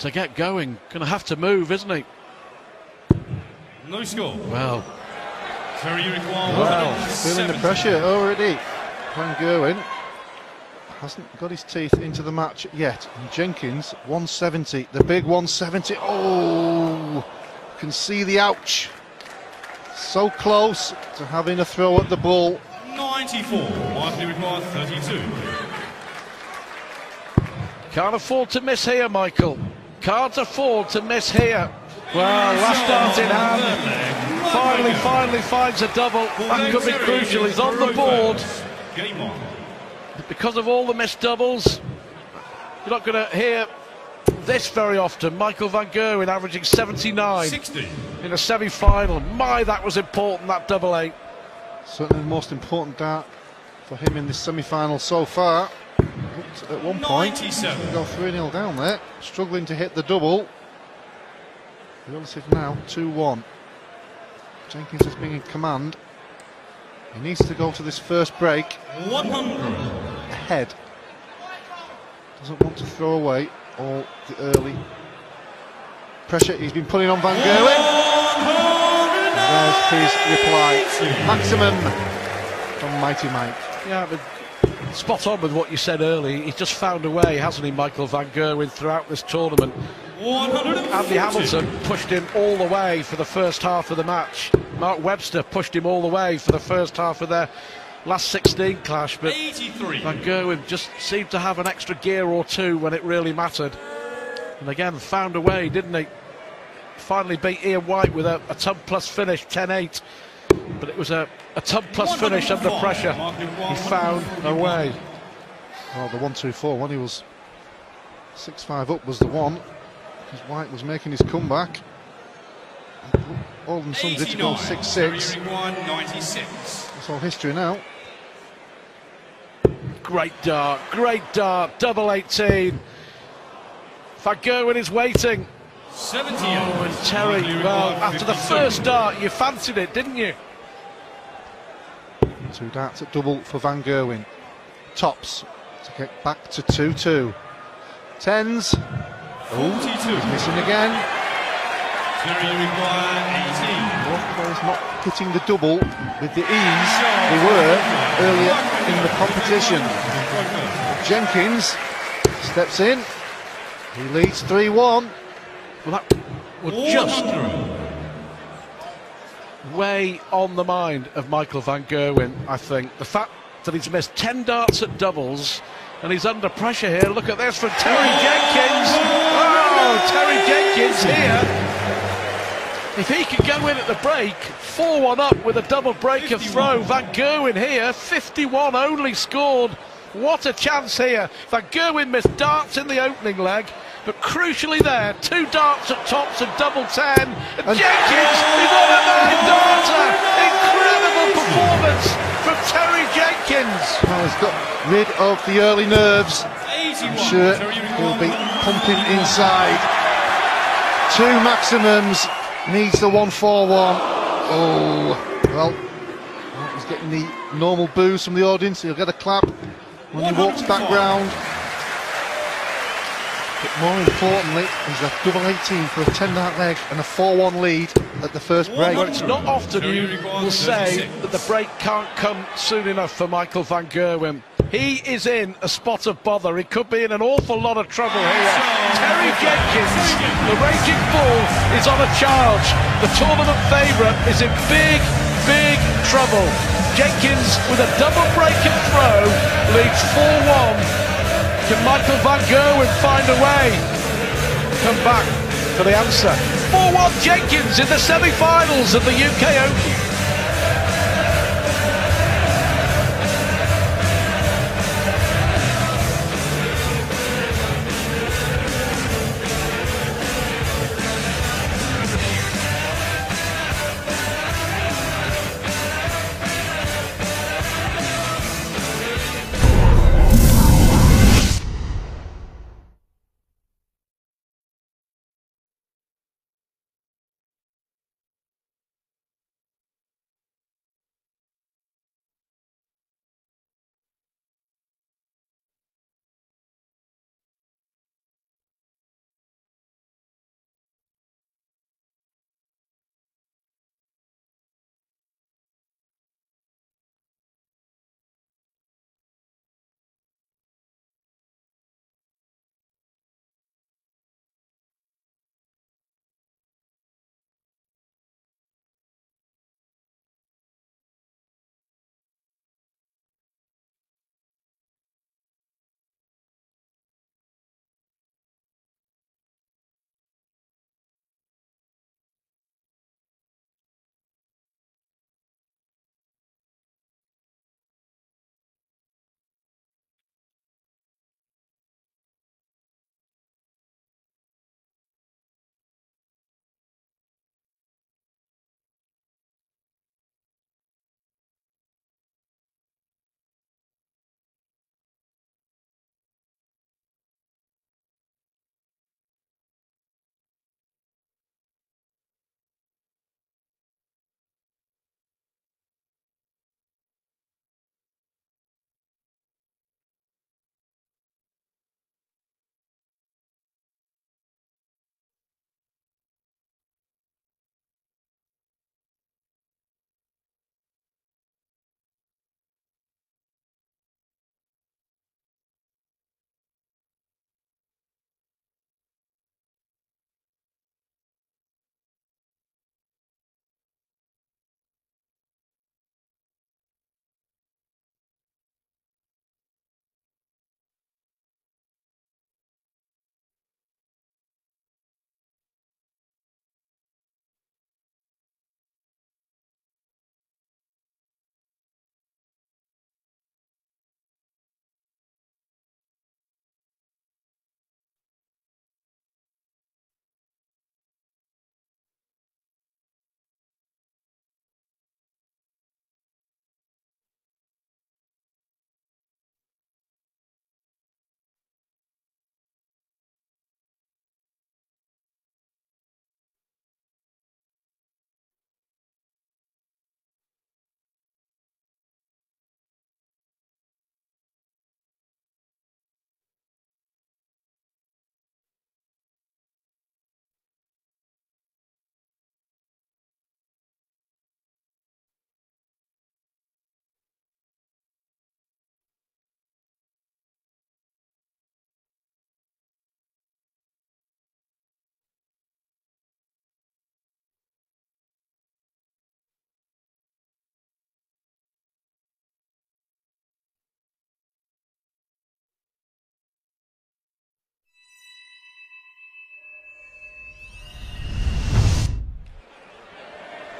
to get going. Going to have to move, isn't he? No score. Well, feeling the pressure already. Van Gerwen hasn't got his teeth into the match yet. And Jenkins, 170, the big 170. Oh, you can see the ouch. So close to having a throw at the ball. 94, likely required 32. Can't afford to miss here, Michael. Can't afford to miss here. Well, last dart in hand. Finally finds a double. That could be crucial. He's on the board. Because of all the missed doubles, you're not going to hear this very often. Michael Van Gerwen averaging 79 60 in a semi-final. My, that was important, that double eight. Certainly the most important dart for him in this semi-final so far. At one point, he got 3-0 down there, struggling to hit the double. Relative now, 2-1. Jenkins has been in command. He needs to go to this first break 100 ahead. Doesn't want to throw away all the early pressure he's been putting on Van Gerwen. And there's his reply. Maximum from Mighty Mike. Yeah, but spot on with what you said earlier. He's just found a way, hasn't he, Michael Van Gerwen, throughout this tournament. 150. Andy Hamilton pushed him all the way for the first half of the match. Mark Webster pushed him all the way for the first half of their last 16 clash, but 83. Van Gerwen just seemed to have an extra gear or two when it really mattered. And again, found a way, didn't he? Finally beat Ian White with a tub plus finish, 10-8. But it was a tub plus finish under pressure. He found a way. Oh, the 1-2-4 when he was 6-5 up was the one. Because White was making his comeback. All of a sudden did to go 6-6. 96. It's all history now. Great dart, double 18. Van Gerwen is waiting. 78. Oh, and Terry, well, after the first dart, you fancied it, didn't you? 2 darts at double for Van Gerwen. Tops to get back to 2-2. Tens. 42. He's missing again. Terry required 18. Both players not hitting the double with the ease they were earlier in the competition. Jenkins steps in. He leads 3-1. Well, that was just way on the mind of Michael Van Gerwen, I think. The fact that he's missed 10 darts at doubles and he's under pressure here. Look at this from Terry Jenkins. Oh, Terry Jenkins here. If he could go in at the break, 4-1 up with a double breaker throw. Van Gerwen here, 51 only scored. What a chance here. Van Gerwen missed darts in the opening leg, but crucially there, 2 darts at tops of double 10. And Jenkins is on a 9-darter. Incredible performance from Terry Jenkins. Well, he's got rid of the early nerves. I'm sure he'll be pumping inside. 2 maximums, needs the 1-4-1. Oh, well, he's getting the normal boos from the audience. He'll get a clap when he walks back round. But more importantly, he's a double 18 for a 10-dart leg and a 4-1 lead at the first break. Well, it's not often you will say that the break can't come soon enough for Michael Van Gerwen. He is in a spot of bother. He could be in an awful lot of trouble here. Terry Jenkins, the Raging Bull, is on a charge. The tournament favourite is in big trouble. Jenkins, with a double break and throw, leads 4-1. Can Michael Van Gerwen find a way? Come back for the answer. 4-1 Jenkins in the semi-finals of the UK Open.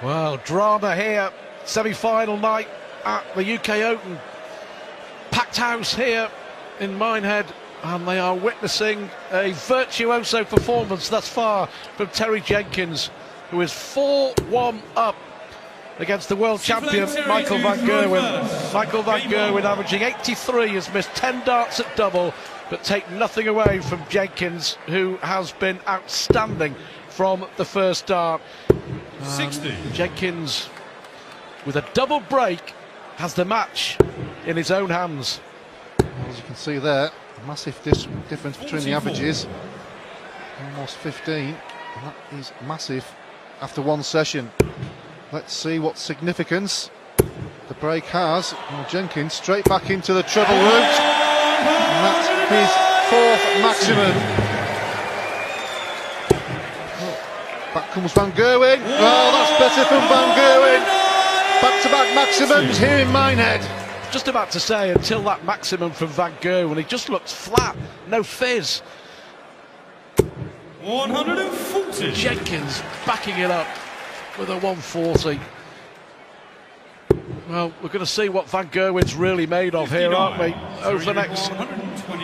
Well, drama here, semi-final night at the UK Open. Packed house here in Minehead, and they are witnessing a virtuoso performance thus far from Terry Jenkins, who is 4-1 up against the world champion Michael van Gerwen. Michael van Gerwen, averaging 83, has missed 10 darts at double, but take nothing away from Jenkins, who has been outstanding from the first dart. 60. Jenkins, with a double break, has the match in his own hands. Well, as you can see there, a massive difference between the averages. Almost 15, and that is massive after one session. Let's see what significance the break has. Well, Jenkins straight back into the treble route, and that's his fourth maximum. Back comes Van Gerwen. Oh, that's better from Van Gerwen. Back-to-back maximums here in Minehead. Just about to say, until that maximum from Van Gerwen, he just looks flat, no fizz. 140. Jenkins backing it up with a 140. Well, we're going to see what Van Gerwen's really made of here, aren't we, over the next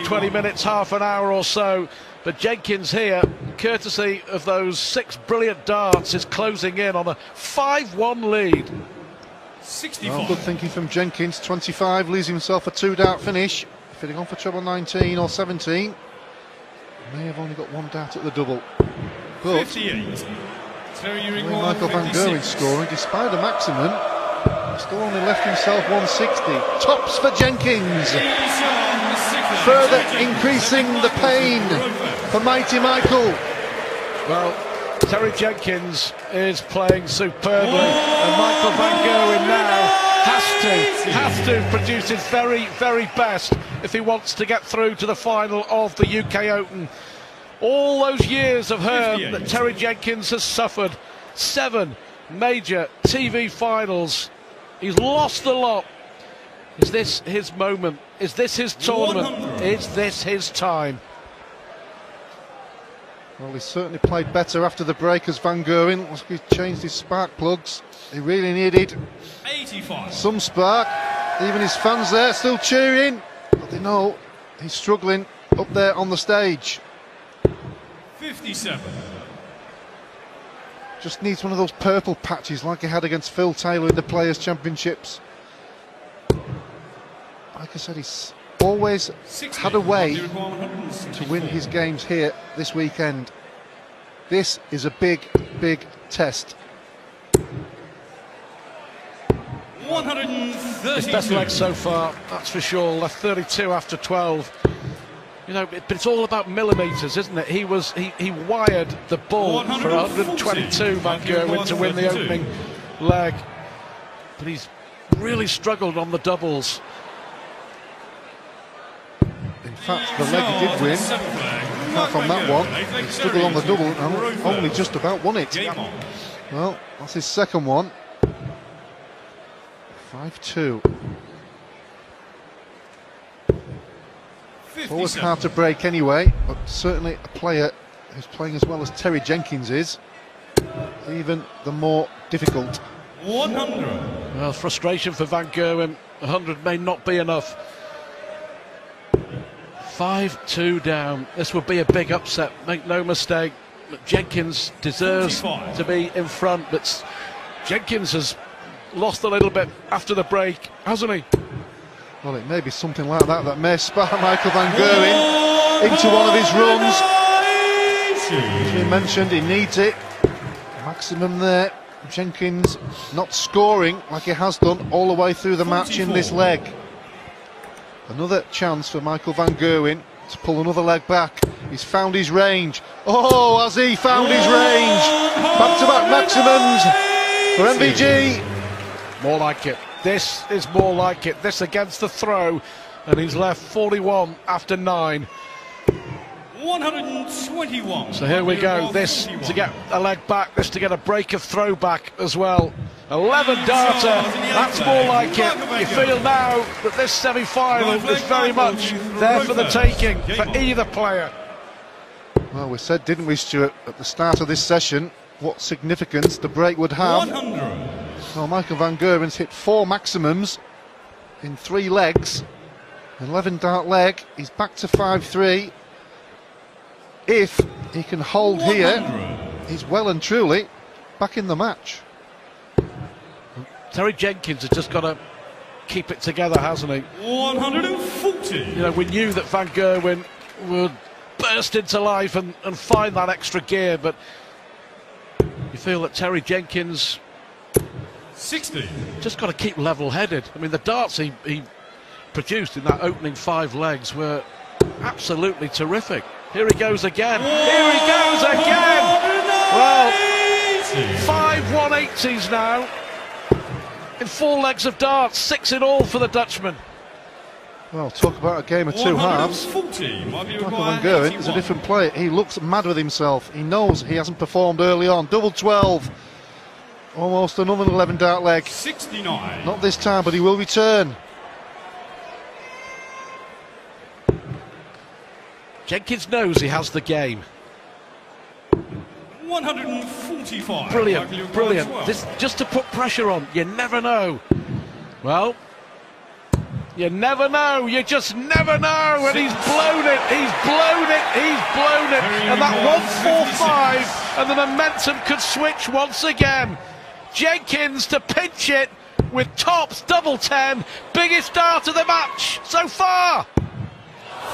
20 minutes, half an hour or so. But Jenkins here, courtesy of those 6 brilliant darts, is closing in on a 5-1 lead. 65. Well, good thinking from Jenkins. 25, leaves himself a 2-dart finish. If he'd gone for treble 19 or 17, may have only got 1 dart at the double. But 58. Michael van Gerwen scoring, despite the maximum, still only left himself 160. Tops for Jenkins. Further increasing the pain for mighty Michael. Well, Terry Jenkins is playing superbly, and Michael van Gerwen now has to produce his very, very best if he wants to get through to the final of the UK Open. All those years of hurt that Terry Jenkins has suffered, 7 major TV finals, he's lost a lot. Is this his moment? Is this his tournament? 100. Is this his time? Well, he certainly played better after the break as Van Gerwen. He changed his spark plugs. He really needed 85. some spark. Even his fans there still cheering, but they know he's struggling up there on the stage. 57. Just needs one of those purple patches like he had against Phil Taylor in the Players' Championships. Like I said, he's always 60. had a way to win his games here this weekend. This is a big, big test. 132. His best leg so far, that's for sure. Left 32 after 12. You know, but it's all about millimetres, isn't it? He wired the ball for 122, Van Gerwen, to win the opening leg. But he's really struggled on the doubles. In fact, the leg he did win, apart from that one, he struggled on the double and only just about won it. Well, that's his second one. 5-2. It's always hard to break anyway, but certainly a player who's playing as well as Terry Jenkins is, even the more difficult. 100. Well, frustration for Van Gerwen. 100 may not be enough. 5-2 down. This would be a big upset, make no mistake. But Jenkins deserves 45. to be in front, but Jenkins has lost a little bit after the break, hasn't he? Well, it may be something like that that may spark Michael van Gerwen into one of his runs. As we mentioned, he needs it. Maximum there. Jenkins not scoring like he has done all the way through the match in this leg. Another chance for Michael van Gerwen to pull another leg back. He's found his range. Oh, has he found his range? Back-to-back maximums for MVG. More like it. This is more like it. This against the throw, and he's left 41 after 9. 121. So here we go. This to get a leg back, this to get a break of throw back as well. 11 darter, that's more like it. You feel now that this semi-final is very much there for the taking for either player. Well, we said, didn't we, Stuart, at the start of this session, what significance the break would have. 100. Well, Michael van Gerwen's hit 4 maximums in 3 legs. 11 dart leg. He's back to 5-3. If he can hold here, he's well and truly back in the match. Terry Jenkins has just got to keep it together, hasn't he? 140. You know, we knew that Van Gerwen would burst into life and find that extra gear, but you feel that Terry Jenkins 60. just got to keep level-headed. I mean, the darts he produced in that opening 5 legs were absolutely terrific. Here he goes again. Here he goes again. Well, 5 180s now in 4 legs of darts, 6 in all for the Dutchman. Well, talk about a game of 2 halves. 140 might be Michael required. van Gerwen is a 81. different player. He looks mad with himself. He knows he hasn't performed early on. Double 12. Almost another 11 dart leg. 69. Not this time, but he will return. Jenkins knows he has the game. 145. Brilliant, Likely required brilliant. 12. This, just to put pressure on. You never know. Well, you never know. You just never know. And he's blown it. He's blown it. He's blown it. And that 145 and the momentum could switch once again. Jenkins to pinch it with tops double 10. Biggest dart of the match so far.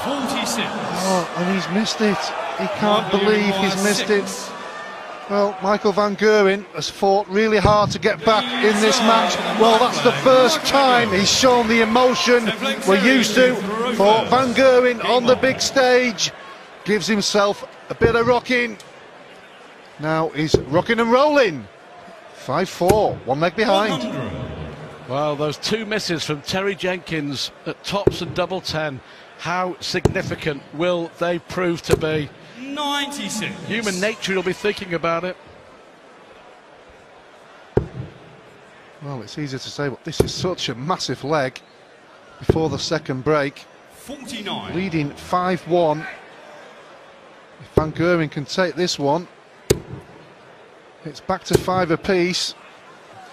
46. Oh, and he's missed it. He can't believe he's missed it. Well, Michael van Gerwen has fought really hard to get back in this match. Well, that's the first time he's shown the emotion we're used to for Van Gerwen on the big stage. Gives himself a bit of rocking. Now he's rocking and rolling. 5-4, 1 leg behind. 100. Well, those 2 misses from Terry Jenkins at tops and double 10. How significant will they prove to be? 96. Human nature will be thinking about it. Well, it's easy to say, but this is such a massive leg before the second break. 49. Leading 5-1. If Van Gerwen can take this one, it's back to 5 apiece.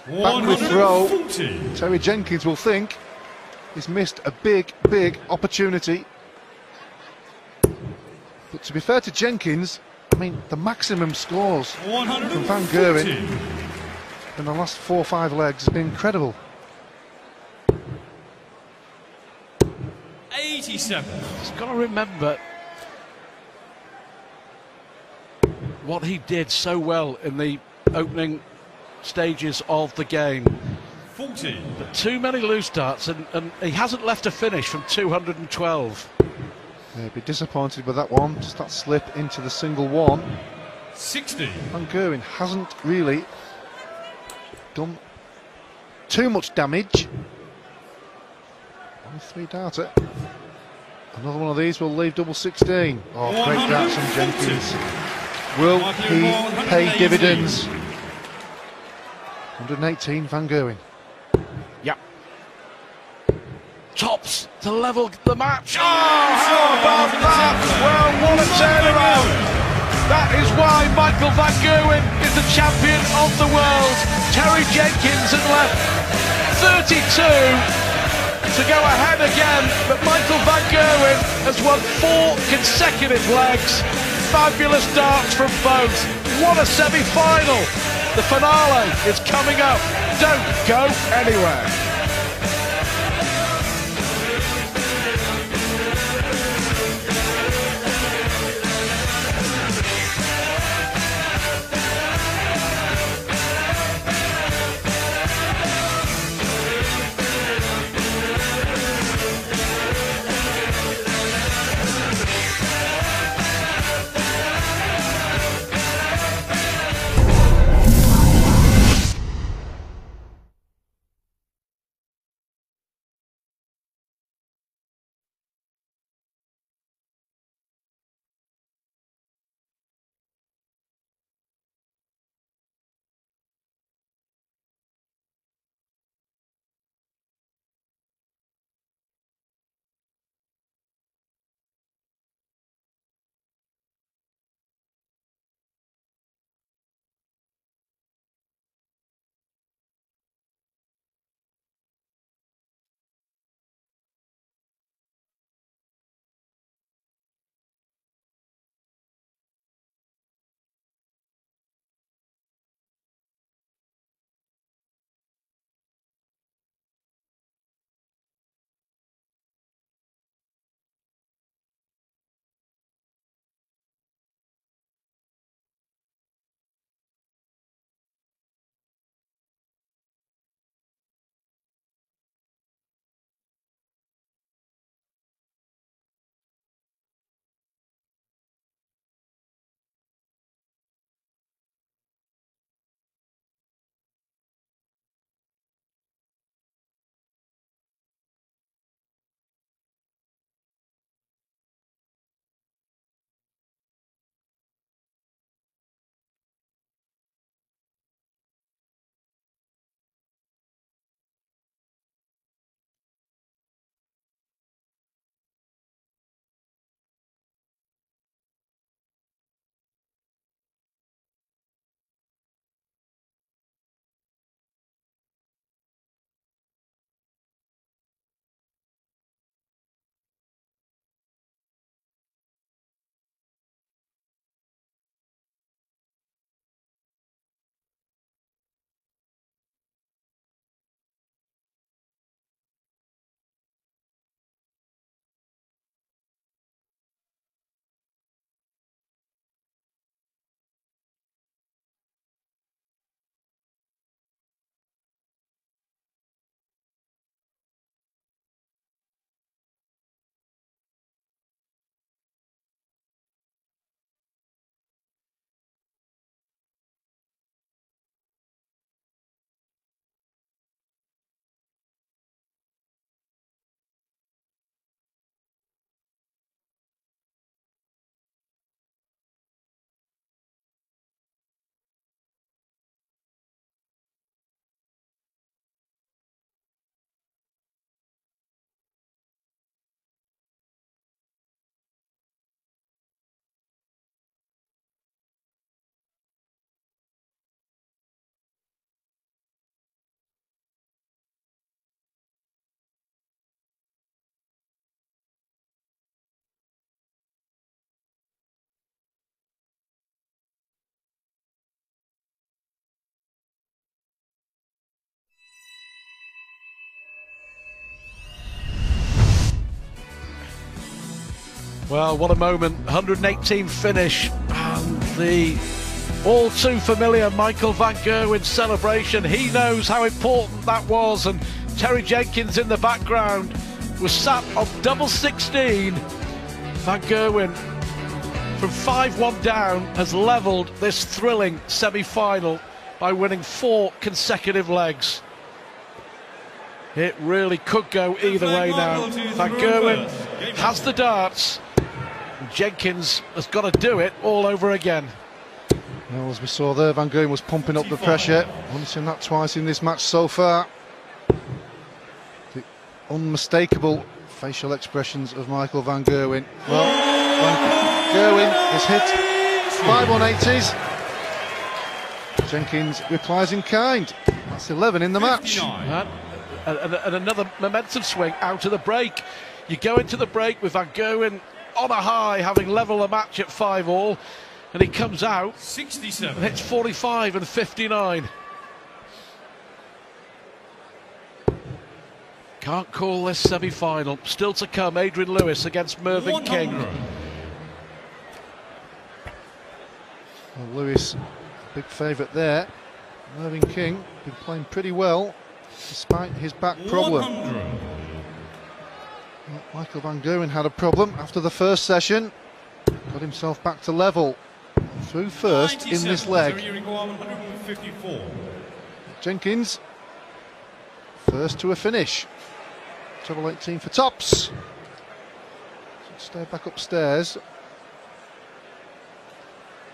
Back with throw. 140. Terry Jenkins will think he's missed a big, big opportunity. But to be fair to Jenkins, I mean, the maximum scores from Van Gerwen 140. in the last 4 or 5 legs has been incredible. 87. He's got to remember what he did so well in the opening stages of the game. 40. But too many loose darts, and he hasn't left a finish from 212. Yeah, be disappointed with that one. Just that slip into the single one. 60. Van Gerwen hasn't really done too much damage. 3 darter. Another one of these will leave double 16. Oh, great darts from Jenkins. Will he pay dividends? 118, Van Gerwen. Yep. Tops to level the match. Oh, how about that? Well, what a turnaround. That is why Michael van Gerwen is the champion of the world. Terry Jenkins had left 32 to go ahead again, but Michael van Gerwen has won 4 consecutive legs. Fabulous darts from both. What a semi-final. The finale is coming up. Don't go anywhere. Well, what a moment. 118 finish, and the all too familiar Michael van Gerwen celebration. He knows how important that was, and Terry Jenkins in the background was sat on double 16. Van Gerwen, from 5-1 down, has levelled this thrilling semi-final by winning 4 consecutive legs. It really could go either way now. Van Gerwen has the darts. Jenkins has got to do it all over again. Well, as we saw there, Van Gerwen was pumping up the pressure. Only seen that twice in this match so far. The unmistakable facial expressions of Michael van Gerwen. Well, Van Gerwen has hit 5 180s. Jenkins replies in kind. That's 11 in the match. And another momentum swing out of the break. You go into the break with Van Gerwen on a high, having level the match at 5-all, and he comes out 67 and hits 45 and 59. Can't call this semi-final. Still to come, Adrian Lewis against Mervyn 100. King. Well, Lewis, big favourite there. Mervyn King been playing pretty well despite his back problem. 100. Michael van Gerwen had a problem after the first session. Got himself back to level. Through first in this leg. 154. Jenkins, first to a finish. Treble 18 for tops. Should stay back upstairs.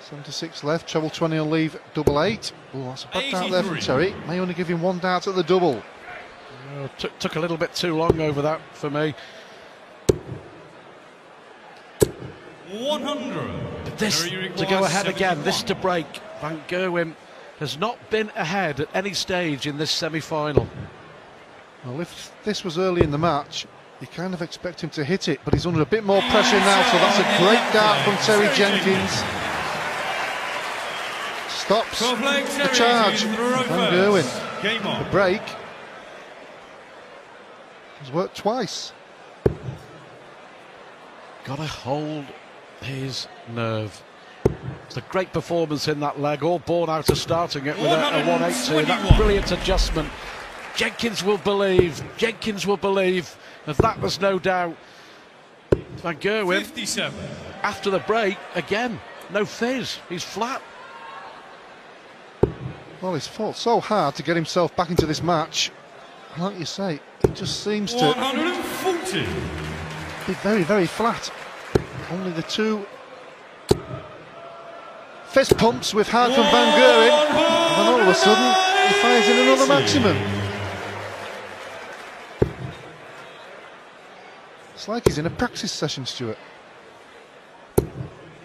76 left, treble 20 will leave double 8. Oh, that's a bad dart there from Terry. May only give him 1 dart at the double. Took a little bit too long over that for me. 100. But this to go ahead again, this to break. Van Gerwen has not been ahead at any stage in this semi-final. Well, if this was early in the match, you kind of expect him to hit it, but he's under a bit more pressure now, so that's a great dart from Terry Jenkins. Stops the charge. Van Gerwen, the break has worked twice. Got to hold his nerve. It's a great performance in that leg, all born out of starting it with a 180. That brilliant adjustment. Jenkins will believe. Jenkins will believe. Of that, there's no doubt. Van Gerwen, 57. After the break, again, no fizz. He's flat. Well, he's fought so hard to get himself back into this match. And like you say, it just seems to 140. be very, very flat. Only the 2 fist pumps we've had from Van Gerwen, and then all of a sudden he fires in another maximum. It's like he's in a practice session, Stuart.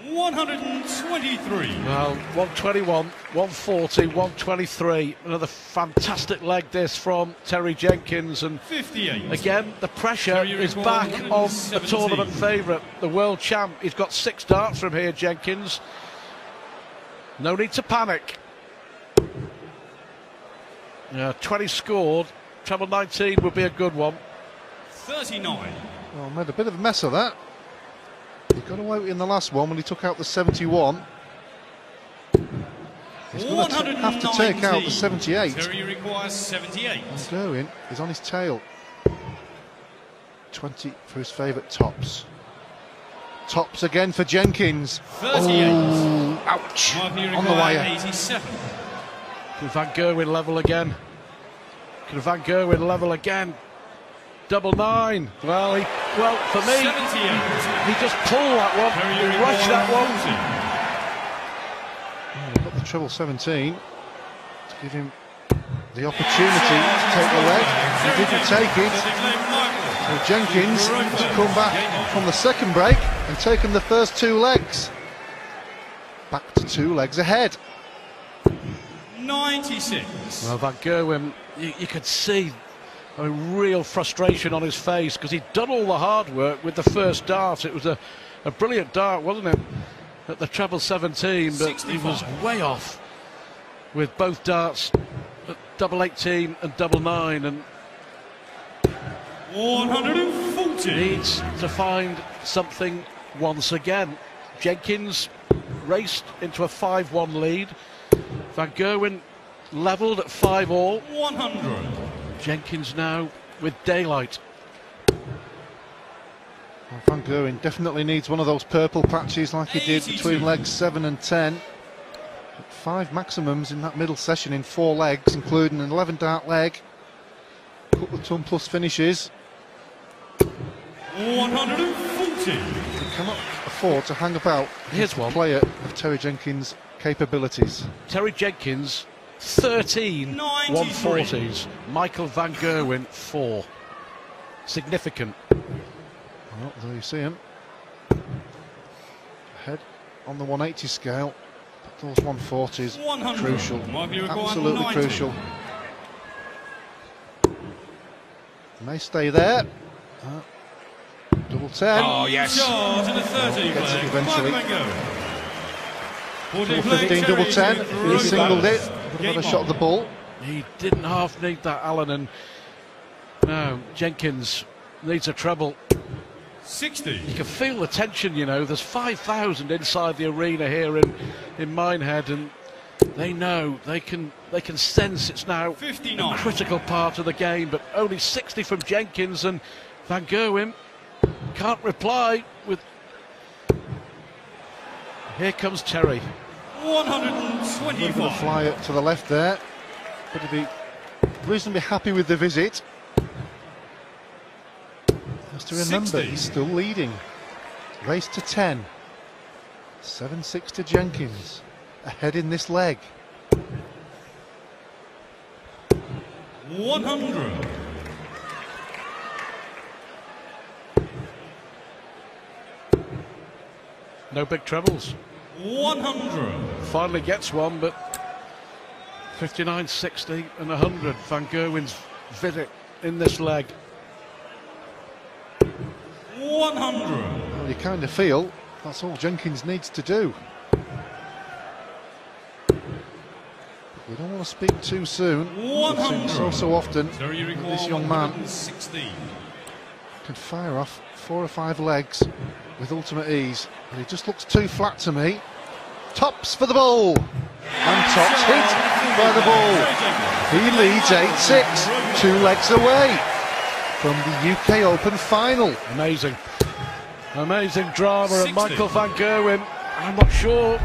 123. Well, 121, 140, 123. Another fantastic leg this from Terry Jenkins. And 58. again, the pressure is back on the tournament favourite, the world champ. He's got 6 darts from here, Jenkins. No need to panic. 20 scored. Treble 19 would be a good one. 39. Well, made a bit of a mess of that. He got away in the last one when he took out the 71. He's going to have to take out the 78. Terry requires 78. And Gerwen is on his tail. 20 for his favourite tops. Tops again for Jenkins. 38. Oh, ouch. On the wire. 87. Can Van Gerwen level again? Can Van Gerwen level again? Double 9. Well, for me, 78. he just pulled that one. He rushed that one. Well, got the treble 17 to give him the opportunity to take the leg. He didn't take it. So Jenkins has come back from the second break and taken the first 2 legs. Back to 2 legs ahead. 96. Well, Van Gerwen, you could see real frustration on his face, because he'd done all the hard work with the first dart. It was a brilliant dart, wasn't it, at the treble 17, but 65. he was way off with both darts at double 18 and double 9, and 140. needs to find something once again. Jenkins raced into a 5-1 lead. Van Gerwen levelled at 5-all. 100. Jenkins now with daylight. Well, Van Gerwen definitely needs one of those purple patches like he did 82. between legs 7 and 10. 5 maximums in that middle session in 4 legs, including an 11 dart leg, a couple of ton plus finishes. 140. He cannot afford to hang about. Here's He's a one. player of Terry Jenkins' capabilities. Terry Jenkins, 13 93. 140s. Michael Van Gerwen, 4. Significant. Well, there you see him. Ahead on the 180 scale. But those 140s, 100. crucial. Michael, you require Absolutely 90. crucial. May stay there. Double 10. Oh, yes. Charge in the 30 Gets it flag. eventually. Michael Van Gerwen. Double 15, double 10. He singled it. Would have had a shot at the ball. He didn't half need that, Alan, and no, Jenkins needs a treble. 60. You can feel the tension, you know. There's 5,000 inside the arena here in Minehead, and they know, they can sense it's now 59. a critical part of the game, but only 60 from Jenkins, and Van Gerwen can't reply with... Here comes Terry. 125. Fly up to the left there. But to be reasonably happy with the visit. Has to remember 60. he's still leading. Race to 10. 7-6 to Jenkins. Ahead in this leg. 100. No big trebles. 100. Finally gets one, but 59, 60 and 100. Van Gerwen's visit in this leg. 100. Well, you kind of feel that's all Jenkins needs to do. We don't want to speak too soon. We've seen 100. so often So you that require this young man 116. can fire off 4 or 5 legs with ultimate ease, but he just looks too flat to me. Tops for the ball, and tops hit by the ball. He leads 8-6, 2 legs away from the UK Open final. Amazing. Amazing drama, 60. and Michael Van Gerwen, I'm not sure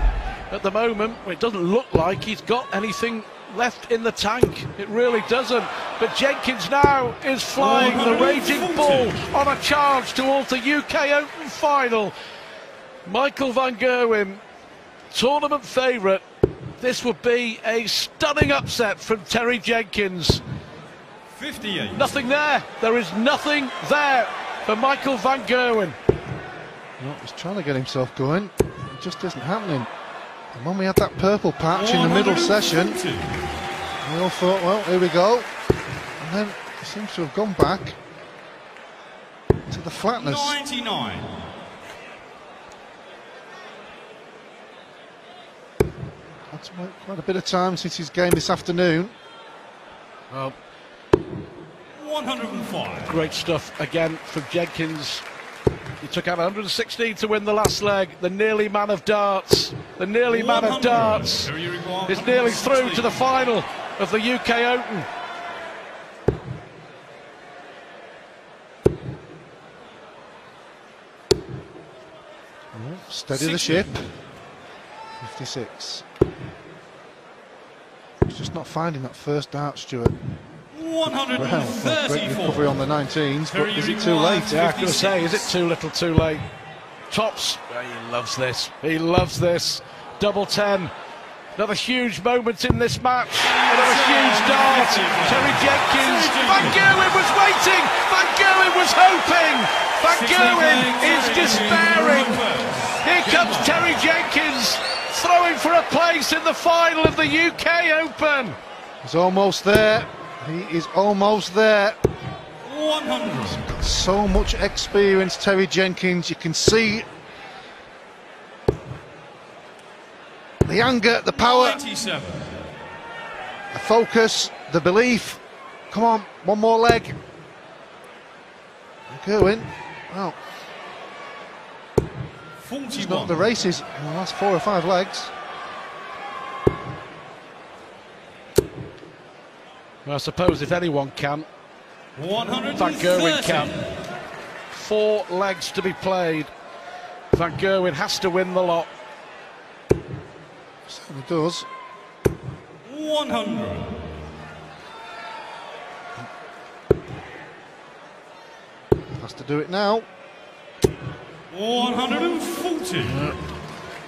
at the moment, it doesn't look like he's got anything left in the tank. It really doesn't. But Jenkins now is flying the raging bull on a charge towards the UK Open final. Michael Van Gerwen, tournament favourite. This would be a stunning upset from Terry Jenkins. 58. Nothing there. There is nothing there for Michael Van Gerwen. Well, he's trying to get himself going. It just isn't happening. And when we had that purple patch in the middle session, 140. we all thought, well, here we go. And then he seems to have gone back to the flatness. 99. That's quite a bit of time since his game this afternoon. Well, 105. great stuff again from Jenkins. He took out 116 to win the last leg. The nearly man of darts. The nearly man of 100. darts So you require is nearly through 160. to the final of the UK Open. Steady the 60. ship. 56. He's just not finding that first dart, Stuart. Well, great 134. recovery on the 19s, but Terry, is you it too require late? Yeah, I was going to say, is it too little too late? Tops. Oh, he loves this. He loves this. Double 10. Another huge moment in this match. Another huge dart. Terry Jenkins. Van Gerwen was waiting. Van Gerwen was hoping. Van Gerwen is despairing. Here comes Terry Jenkins throwing for a place in the final of the UK Open. He's almost there. He is almost there. 100. So much experience, Terry Jenkins. You can see the anger, the power, 97. the focus, the belief. Come on, one more leg. Gerwen. Well, It's not the races in the last 4 or 5 legs. Well, I suppose if anyone can, Van 130. Gerwen can. 4 legs to be played. Van Gerwen has to win the lot. Certainly does. 100. Has to do it now. 140. A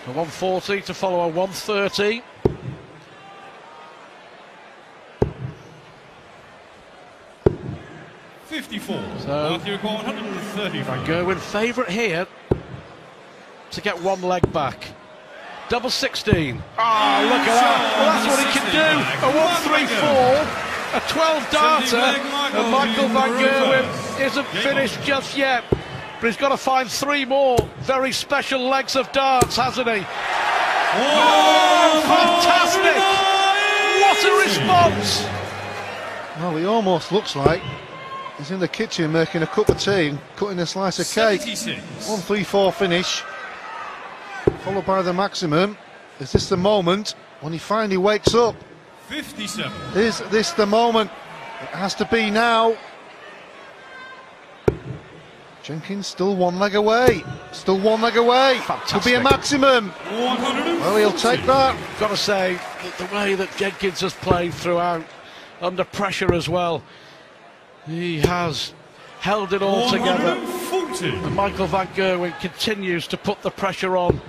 140 to follow a 130. So, Matthew, 130. Van Gerwen favourite here to get 1 leg back. Double 16. Ah, look at that. Well, that's what he can do. A 134, a 12 darter, and Michael Van Gerwen isn't finished just yet. But he's got to find 3 more very special legs of darts, hasn't he? Oh, fantastic! What a response! Well, he almost looks like he's in the kitchen making a cup of tea and cutting a slice of cake. 134 finish, followed by the maximum. Is this the moment when he finally wakes up? 57. Is this the moment? It has to be now. Jenkins still 1 leg away. Still 1 leg away. Fantastic. Could be a maximum. Well, he'll take that. Got to say, the way that Jenkins has played throughout, under pressure as well, he has held it all together. And Michael Van Gerwen continues to put the pressure on.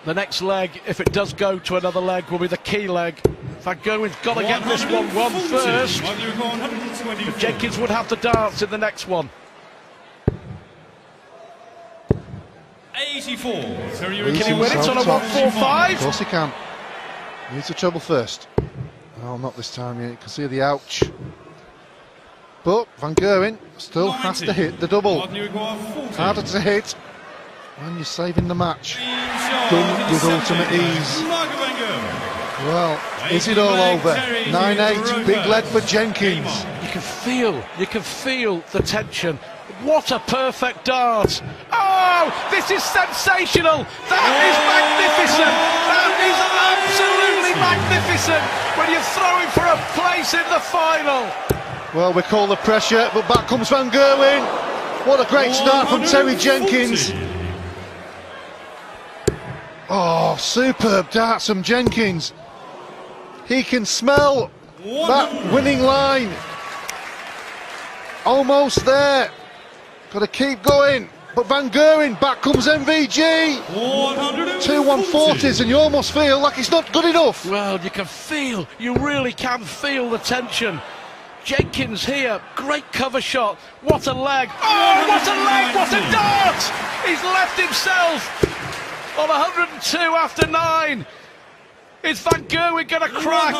The next leg, if it does go to another leg, will be the key leg. Van Gerwen's got to get this one won first. But Jenkins would have the darts in the next one. 84. Can he win it on a 145? Of course he can. Needs the treble first. Oh, not this time yet. You can see the ouch. But Van Gerwen still has to hit the double. Harder to hit when you're saving the match. Done with ultimate ease. Well, is it all over? 9-8, big lead for Jenkins. You can feel the tension. What a perfect dart! Oh, this is sensational! That is magnificent! That is absolutely magnificent when you're throwing for a place in the final! Well, we call the pressure, but back comes Van Gerwen. What a great start from Terry Jenkins. Oh, superb darts from Jenkins. He can smell that winning line. Almost there. Got to keep going. But Van Gerwen, back comes MVG. 2 140s, and you almost feel like it's not good enough. Well, you really can feel the tension. Jenkins here, great cover shot. What a leg. Oh, what a leg, what a dart! He's left himself on 102 after 9. Is Van Gerwen going to crack?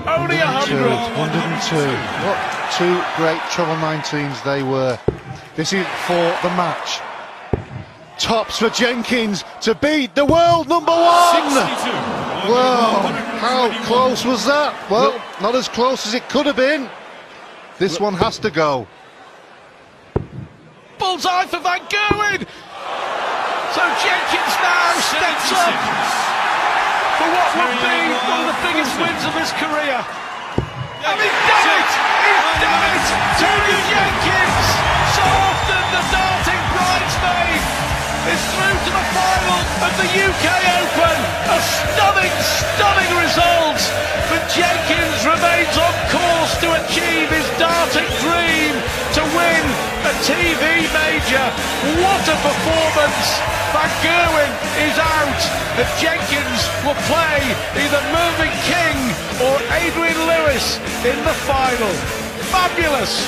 Only 100. 102. What 2 great treble 19s they were. This is for the match. Tops for Jenkins to beat the world number 1. Well, how close was that? Well, not as close as it could have been. This one has to go. Bullseye for Van Gerwen. So Jenkins now steps up for what would be one of the biggest wins of his career. And he's done it! He's done it! Terry Jenkins, so often the darting bridesmaid, is through to the final of the UK Open. A stunning, stunning result. But Jenkins remains on course to achieve his darting dream, to win a TV major. What a performance! Van Gerwen is out, and Jenkins will play either Mervyn King or Adrian Lewis in the final. Fabulous!